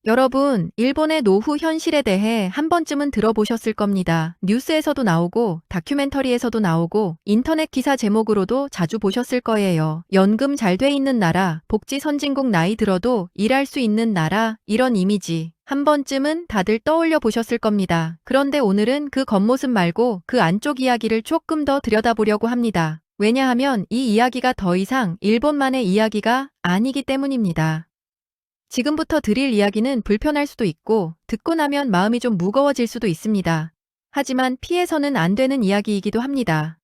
여러분, 일본의 노후 현실에 대해 한 번쯤은 들어보셨을 겁니다. 뉴스에서도 나오고, 다큐멘터리에서도 나오고, 인터넷 기사 제목으로도 자주 보셨을 거예요. 연금 잘 돼 있는 나라, 복지 선진국 나이 들어도 일할 수 있는 나라, 이런 이미지. 한 번쯤은 다들 떠올려 보셨을 겁니다. 그런데 오늘은 그 겉모습 말고 그 안쪽 이야기를 조금 더 들여다보려고 합니다. 왜냐하면 이 이야기가 더 이상 일본만의 이야기가 아니기 때문입니다. 지금부터 드릴 이야기는 불편할 수도 있고 듣고 나면 마음이 좀 무거워질 수도 있습니다. 하지만 피해서는 안 되는 이야기이기도 합니다.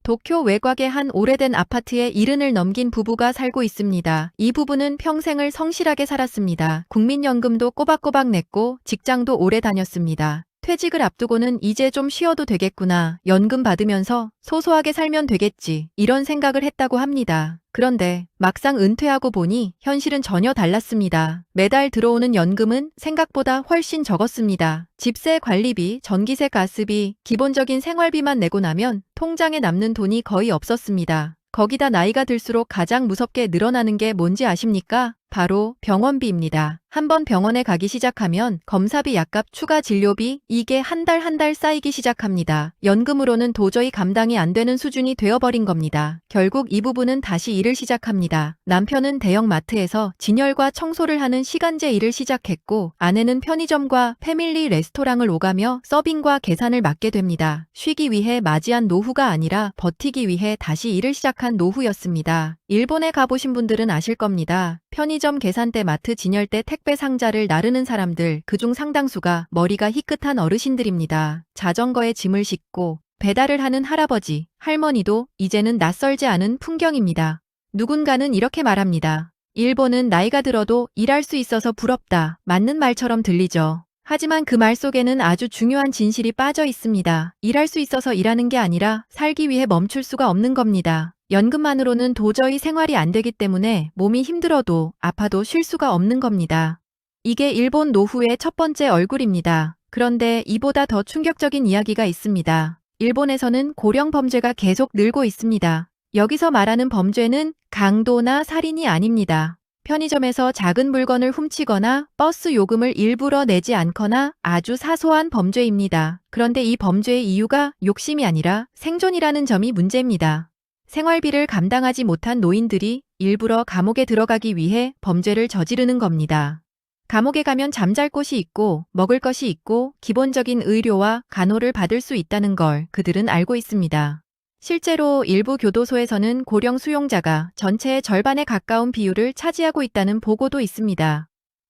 도쿄 외곽의 한 오래된 아파트에 70을 넘긴 부부가 살고 있습니다. 이 부부는 평생을 성실하게 살았습니다. 국민연금도 꼬박꼬박 냈고 직장도 오래 다녔습니다. 퇴직을 앞두고는 이제 좀 쉬어도 되겠구나. 연금 받으면서 소소하게 살면 되겠지. 이런 생각을 했다고 합니다. 그런데 막상 은퇴하고 보니 현실은 전혀 달랐습니다. 매달 들어오는 연금은 생각보다 훨씬 적었습니다. 집세 관리비, 전기세, 가스비, 기본적인 생활비만 내고 나면 통장에 남는 돈이 거의 없었습니다. 거기다 나이가 들수록 가장 무섭게 늘어나는 게 뭔지 아십니까? 바로 병원비입니다. 한번 병원에 가기 시작하면 검사비, 약값, 추가 진료비 이게 한 달 한 달 쌓이기 시작합니다. 연금으로는 도저히 감당이 안 되는 수준이 되어버린 겁니다. 결국 이 부부는 다시 일을 시작합니다. 남편은 대형마트에서 진열과 청소를 하는 시간제 일을 시작했고 아내는 편의점과 패밀리 레스토랑을 오가며 서빙과 계산을 맡게 됩니다. 쉬기 위해 맞이한 노후가 아니라 버티기 위해 다시 일을 시작한 노후였습니다. 일본에 가보신 분들은 아실 겁니다. 편의점 계산대, 마트 진열대, 택배 상자를 나르는 사람들, 그중 상당수가 머리가 희끗한 어르신들입니다. 자전거에 짐을 싣고 배달을 하는 할아버지, 할머니도 이제는 낯설지 않은 풍경입니다. 누군가는 이렇게 말합니다. 일본은 나이가 들어도 일할 수 있어서 부럽다. 맞는 말처럼 들리죠. 하지만 그 말 속에는 아주 중요한 진실이 빠져 있습니다. 일할 수 있어서 일하는 게 아니라 살기 위해 멈출 수가 없는 겁니다. 연금만으로는 도저히 생활이 안 되기 때문에 몸이 힘들어도 아파도 쉴 수가 없는 겁니다. 이게 일본 노후의 첫 번째 얼굴입니다. 그런데 이보다 더 충격적인 이야기가 있습니다. 일본에서는 고령 범죄가 계속 늘고 있습니다. 여기서 말하는 범죄는 강도나 살인이 아닙니다. 편의점에서 작은 물건을 훔치거나 버스 요금을 일부러 내지 않거나 아주 사소한 범죄입니다. 그런데 이 범죄의 이유가 욕심이 아니라 생존이라는 점이 문제입니다. 생활비를 감당하지 못한 노인들이 일부러 감옥에 들어가기 위해 범죄를 저지르는 겁니다. 감옥에 가면 잠잘 곳이 있고 먹을 것이 있고 기본적인 의료와 간호를 받을 수 있다는 걸 그들은 알고 있습니다. 실제로 일부 교도소에서는 고령 수용자가 전체의 절반에 가까운 비율을 차지하고 있다는 보고도 있습니다.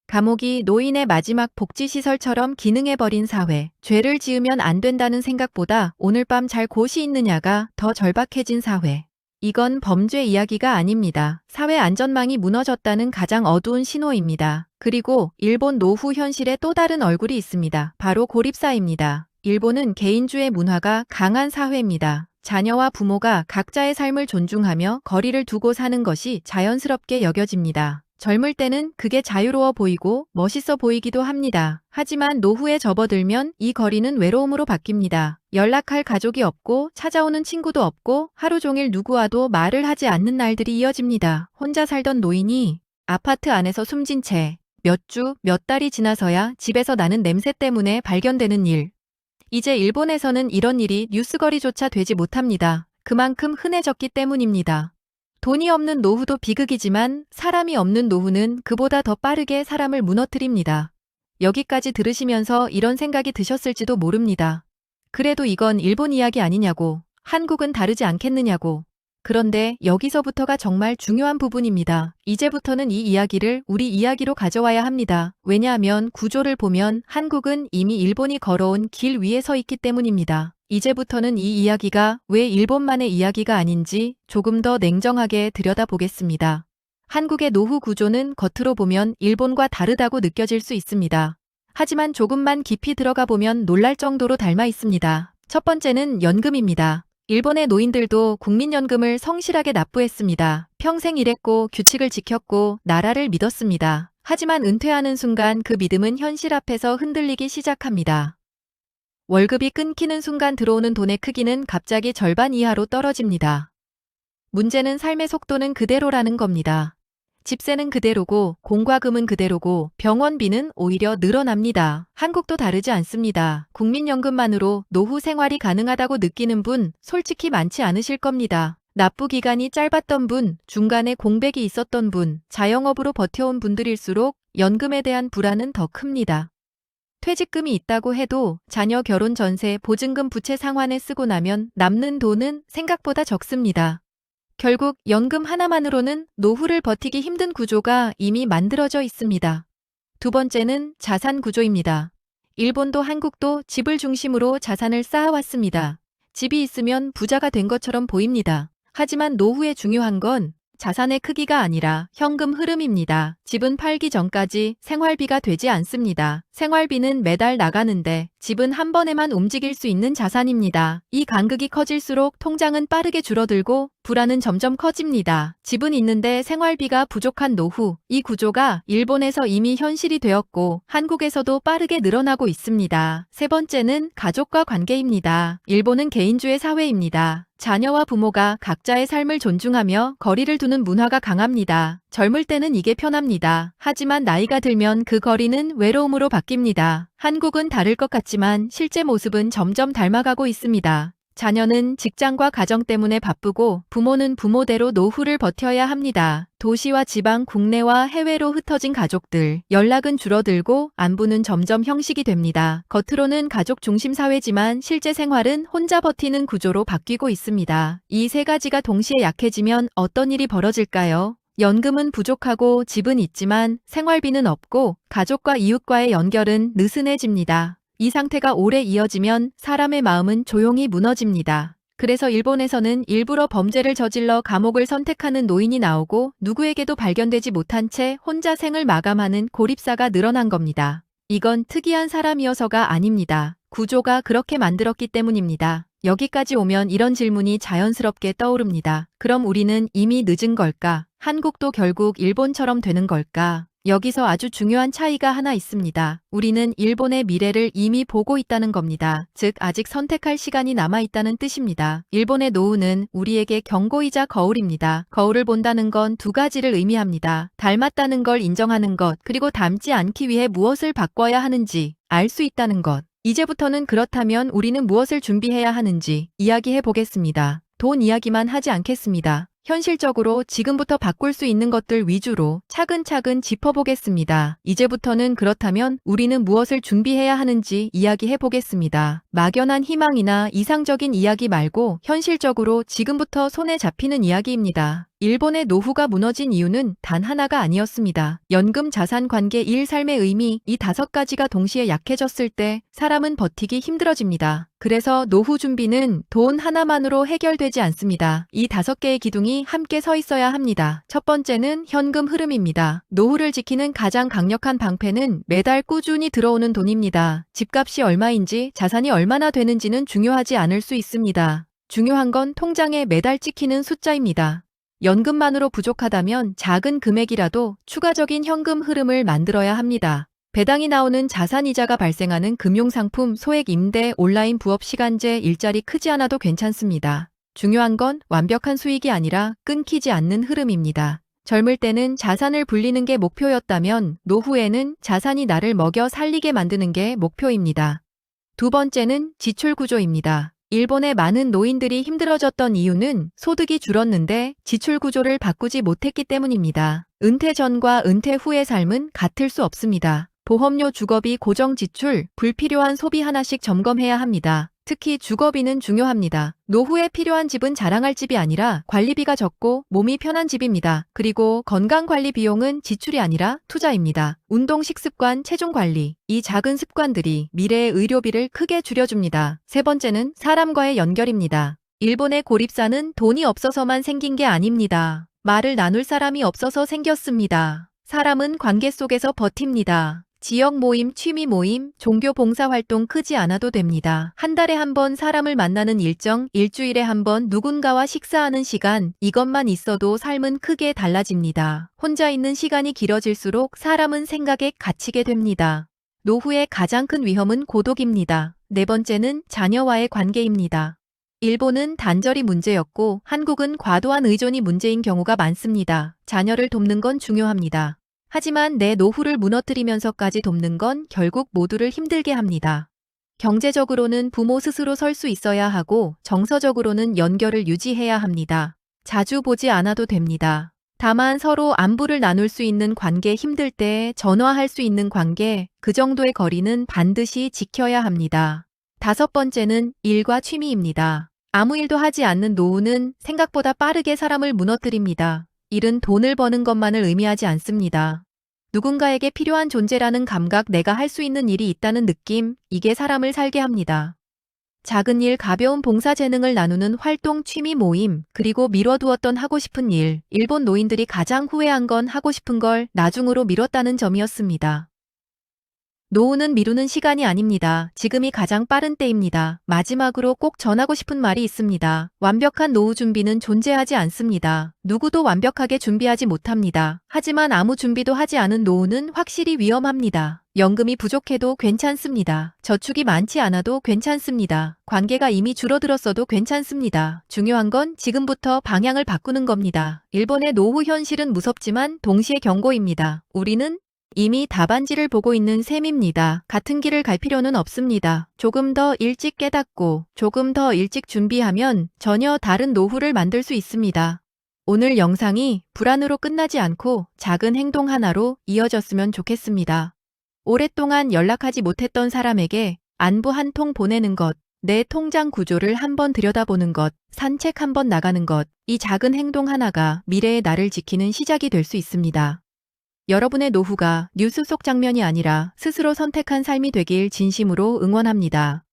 감옥이 노인의 마지막 복지시설처럼 기능해버린 사회, 죄를 지으면 안 된다는 생각보다 오늘 밤 잘 곳이 있느냐가 더 절박해진 사회. 이건 범죄 이야기가 아닙니다. 사회 안전망이 무너졌다는 가장 어두운 신호입니다. 그리고 일본 노후 현실의 또 다른 얼굴이 있습니다. 바로 고립사입니다. 일본은 개인주의 문화가 강한 사회입니다. 자녀와 부모가 각자의 삶을 존중하며 거리를 두고 사는 것이 자연스럽게 여겨집니다. 젊을 때는 그게 자유로워 보이고 멋있어 보이기도 합니다. 하지만 노후에 접어들면 이 거리는 외로움으로 바뀝니다. 연락할 가족이 없고 찾아오는 친구도 없고 하루 종일 누구와도 말을 하지 않는 날들이 이어집니다. 혼자 살던 노인이 아파트 안에서 숨진 채 몇 주, 몇 달이 지나서야 집에서 나는 냄새 때문에 발견되는 일. 이제 일본에서는 이런 일이 뉴스거리조차 되지 못합니다. 그만큼 흔해졌기 때문입니다. 돈이 없는 노후도 비극이지만 사람이 없는 노후는 그보다 더 빠르게 사람을 무너뜨립니다. 여기까지 들으시면서 이런 생각이 드셨을지도 모릅니다. 그래도 이건 일본 이야기 아니냐고, 한국은 다르지 않겠느냐고. 그런데 여기서부터가 정말 중요한 부분입니다. 이제부터는 이 이야기를 우리 이야기로 가져와야 합니다. 왜냐하면 구조를 보면 한국은 이미 일본이 걸어온 길 위에 서 있기 때문입니다. 이제부터는 이 이야기가 왜 일본만의 이야기가 아닌지 조금 더 냉정하게 들여다보겠습니다. 한국의 노후 구조는 겉으로 보면 일본과 다르다고 느껴질 수 있습니다. 하지만 조금만 깊이 들어가 보면 놀랄 정도로 닮아 있습니다. 첫 번째는 연금입니다. 일본의 노인들도 국민연금을 성실하게 납부했습니다. 평생 일했고 규칙을 지켰고 나라를 믿었습니다. 하지만 은퇴하는 순간 그 믿음은 현실 앞에서 흔들리기 시작합니다. 월급이 끊기는 순간 들어오는 돈의 크기는 갑자기 절반 이하로 떨어집니다. 문제는 삶의 속도는 그대로라는 겁니다. 집세는 그대로고 공과금은 그대로고 병원비는 오히려 늘어납니다. 한국도 다르지 않습니다. 국민연금만으로 노후 생활이 가능하다고 느끼는 분 솔직히 많지 않으실 겁니다. 납부 기간이 짧았던 분, 중간에 공백이 있었던 분, 자영업으로 버텨온 분들일수록 연금에 대한 불안은 더 큽니다. 퇴직금이 있다고 해도 자녀 결혼 전세, 보증금 부채 상환에 쓰고 나면 남는 돈은 생각보다 적습니다. 결국 연금 하나만으로는 노후를 버티기 힘든 구조가 이미 만들어져 있습니다. 두 번째는 자산 구조입니다. 일본도 한국도 집을 중심으로 자산을 쌓아왔습니다. 집이 있으면 부자가 된 것처럼 보입니다. 하지만 노후에 중요한 건 자산의 크기가 아니라 현금 흐름입니다. 집은 팔기 전까지 생활비가 되지 않습니다. 생활비는 매달 나가는데 집은 한 번에만 움직일 수 있는 자산입니다. 이 간극이 커질수록 통장은 빠르게 줄어들고 불안은 점점 커집니다. 집은 있는데 생활비가 부족한 노후. 이 구조가 일본에서 이미 현실이 되었고 한국에서도 빠르게 늘어나고 있습니다. 세 번째는 가족과 관계입니다. 일본은 개인주의 사회입니다. 자녀와 부모가 각자의 삶을 존중하며 거리를 두는 문화가 강합니다. 젊을 때는 이게 편합니다. 하지만 나이가 들면 그 거리는 외로움으로 바뀝니다. 한국은 다를 것 같지만 실제 모습은 점점 닮아가고 있습니다. 자녀는 직장과 가정 때문에 바쁘고 부모는 부모대로 노후를 버텨야 합니다. 도시와 지방, 국내와 해외로 흩어진 가족들, 연락은 줄어들고 안부는 점점 형식이 됩니다. 겉으로는 가족 중심 사회지만 실제 생활은 혼자 버티는 구조로 바뀌고 있습니다. 이 세 가지가 동시에 약해지면 어떤 일이 벌어질까요? 연금은 부족하고 집은 있지만 생활비는 없고 가족과 이웃과의 연결은 느슨해집니다. 이 상태가 오래 이어지면 사람의 마음은 조용히 무너집니다. 그래서 일본에서는 일부러 범죄를 저질러 감옥을 선택하는 노인이 나오고 누구에게도 발견되지 못한 채 혼자 생을 마감하는 고립사가 늘어난 겁니다. 이건 특이한 사람이어서가 아닙니다. 구조가 그렇게 만들었기 때문입니다. 여기까지 오면 이런 질문이 자연스럽게 떠오릅니다. 그럼 우리는 이미 늦은 걸까? 한국도 결국 일본처럼 되는 걸까? 여기서 아주 중요한 차이가 하나 있습니다. 우리는 일본의 미래를 이미 보고 있다는 겁니다. 즉 아직 선택할 시간이 남아있다는 뜻입니다. 일본의 노후는 우리에게 경고이자 거울입니다. 거울을 본다는 건 두 가지를 의미합니다. 닮았다는 걸 인정하는 것, 그리고 닮지 않기 위해 무엇을 바꿔야 하는지 알 수 있다는 것. 이제부터는 그렇다면 우리는 무엇을 준비해야 하는지 이야기해 보겠습니다. 돈 이야기만 하지 않겠습니다. 현실적으로 지금부터 바꿀 수 있는 것들 위주로 차근차근 짚어보겠습니다. 이제부터는 그렇다면 우리는 무엇을 준비해야 하는지 이야기해 보겠습니다. 막연한 희망이나 이상적인 이야기 말고 현실적으로 지금부터 손에 잡히는 이야기입니다. 일본의 노후가 무너진 이유는 단 하나가 아니었습니다. 연금 자산 관계 일 삶의 의미 이 5가지가 동시에 약해졌을 때 사람은 버티기 힘들어집니다. 그래서 노후 준비는 돈 하나만으로 해결되지 않습니다. 이 5개의 기둥이 함께 서 있어야 합니다. 첫 번째는 현금 흐름입니다. 노후를 지키는 가장 강력한 방패는 매달 꾸준히 들어오는 돈입니다. 집값이 얼마인지 자산이 얼마나 되는지는 중요하지 않을 수 있습니다. 중요한 건 통장에 매달 찍히는 숫자입니다. 연금만으로 부족하다면 작은 금액이라도 추가적인 현금 흐름을 만들어야 합니다. 배당이 나오는 자산이자가 발생하는 금융상품, 소액 임대, 온라인 부업 시간제, 일자리 크지 않아도 괜찮습니다. 중요한 건 완벽한 수익이 아니라 끊기지 않는 흐름입니다. 젊을 때는 자산을 불리는 게 목표였다면 노후에는 자산이 나를 먹여 살리게 만드는 게 목표입니다. 두 번째는 지출 구조입니다. 일본의 많은 노인들이 힘들어졌던 이유는 소득이 줄었는데 지출 구조를 바꾸지 못했기 때문입니다. 은퇴 전과 은퇴 후의 삶은 같을 수 없습니다. 보험료, 주거비, 고정 지출, 불필요한 소비 하나씩 점검해야 합니다. 특히 주거비는 중요합니다. 노후에 필요한 집은 자랑할 집이 아니라 관리비가 적고 몸이 편한 집입니다. 그리고 건강관리 비용은 지출이 아니라 투자입니다. 운동, 식습관, 체중 관리. 이 작은 습관들이 미래의 의료비를 크게 줄여줍니다. 세 번째는 사람과의 연결입니다. 일본의 고립사는 돈이 없어서만 생긴 게 아닙니다. 말을 나눌 사람이 없어서 생겼습니다. 사람은 관계 속에서 버팁니다. 지역 모임, 취미 모임, 종교 봉사활동 크지 않아도 됩니다. 한 달에 한 번 사람을 만나는 일정, 일주일에 한 번 누군가와 식사하는 시간, 이것만 있어도 삶은 크게 달라집니다. 혼자 있는 시간이 길어질수록 사람은 생각에 갇히게 됩니다. 노후의 가장 큰 위험은 고독입니다. 네 번째는 자녀와의 관계입니다. 일본은 단절이 문제였고 한국은 과도한 의존이 문제인 경우가 많습니다. 자녀를 돕는 건 중요합니다. 하지만 내 노후를 무너뜨리면서까지 돕는 건 결국 모두를 힘들게 합니다. 경제적으로는 부모 스스로 설 수 있어야 하고 정서적으로는 연결을 유지해야 합니다. 자주 보지 않아도 됩니다. 다만 서로 안부를 나눌 수 있는 관계, 힘들 때 전화할 수 있는 관계, 그 정도의 거리는 반드시 지켜야 합니다. 5번째는 일과 취미입니다. 아무 일도 하지 않는 노후는 생각보다 빠르게 사람을 무너뜨립니다. 일은 돈을 버는 것만을 의미하지 않습니다. 누군가에게 필요한 존재라는 감각, 내가 할 수 있는 일이 있다는 느낌, 이게 사람을 살게 합니다. 작은 일, 가벼운 봉사 재능을 나누는 활동, 취미 모임, 그리고 미뤄두었던 하고 싶은 일. 일본 노인들이 가장 후회한 건 하고 싶은 걸 나중으로 미뤘다는 점이었습니다. 노후는 미루는 시간이 아닙니다. 지금이 가장 빠른 때입니다. 마지막으로 꼭 전하고 싶은 말이 있습니다. 완벽한 노후 준비는 존재하지 않습니다. 누구도 완벽하게 준비하지 못합니다. 하지만 아무 준비도 하지 않은 노후는 확실히 위험합니다. 연금이 부족해도 괜찮습니다. 저축이 많지 않아도 괜찮습니다. 관계가 이미 줄어들었어도 괜찮습니다. 중요한 건 지금부터 방향을 바꾸는 겁니다. 일본의 노후 현실은 무섭지만 동시에 경고입니다. 우리는 이미 답안지를 보고 있는 셈입니다. 같은 길을 갈 필요는 없습니다. 조금 더 일찍 깨닫고 조금 더 일찍 준비하면 전혀 다른 노후를 만들 수 있습니다. 오늘 영상이 불안으로 끝나지 않고 작은 행동 하나로 이어졌으면 좋겠습니다. 오랫동안 연락하지 못했던 사람에게 안부 한 통 보내는 것, 내 통장 구조를 한번 들여다보는 것, 산책 한번 나가는 것, 이 작은 행동 하나가 미래의 나를 지키는 시작이 될 수 있습니다. 여러분의 노후가 뉴스 속 장면이 아니라 스스로 선택한 삶이 되길 진심으로 응원합니다.